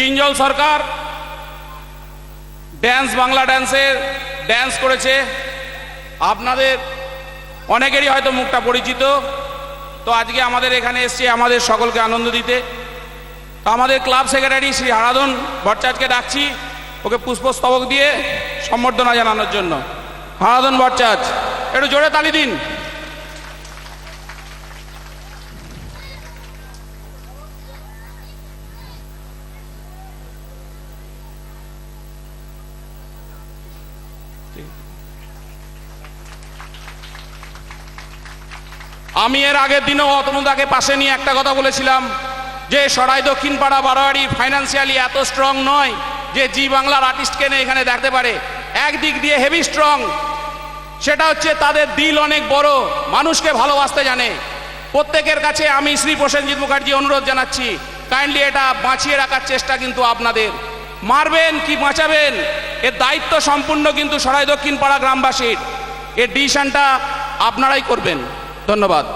কিঞ্জল সরকার dance Bangla ড্যান্সের dance করেছে। আপনাদের অনেকেরই হয়তো মুখটা পরিচিত। তো আজকে আমাদের এখানে এসছে আমাদের সকলকে আনন্দ দিতে। তো আমাদের ক্লাব সেক্রেটারি শ্রী হারাধন ভট্টাচার্যকে ডাকছি ওকে পুষ্পস্তবক দিয়ে সম্বর্ধনা জানানোর জন্য। হারাধন ভট্টাচার্য, একটু জোরে তালি দিন। আমি এর আগের দিনও অতনুদাকে পাশে নিয়ে একটা কথা বলেছিলাম যে সরাই দক্ষিণ পাড়া বারোয়ারি ফাইন্যান্সিয়ালি এত স্ট্রং নয় যে জি বাংলার আর্টিস্টকে নিয়ে এখানে দেখতে পারে। একদিক দিয়ে হেভি স্ট্রং, সেটা হচ্ছে তাদের দিল অনেক বড়, মানুষকে ভালোবাসতে জানে। প্রত্যেকের কাছে আমি শ্রী প্রসেনজিৎ মুখার্জি অনুরোধ জানাচ্ছি, কাইন্ডলি এটা বাঁচিয়ে রাখার চেষ্টা কিন্তু আপনাদের। মারবেন কি বাঁচাবেন এর দায়িত্ব সম্পূর্ণ কিন্তু সরাই দক্ষিণ পাড়া গ্রামবাসীর। এর ডিসিশনটা আপনারাই করবেন। ধন্যবাদ।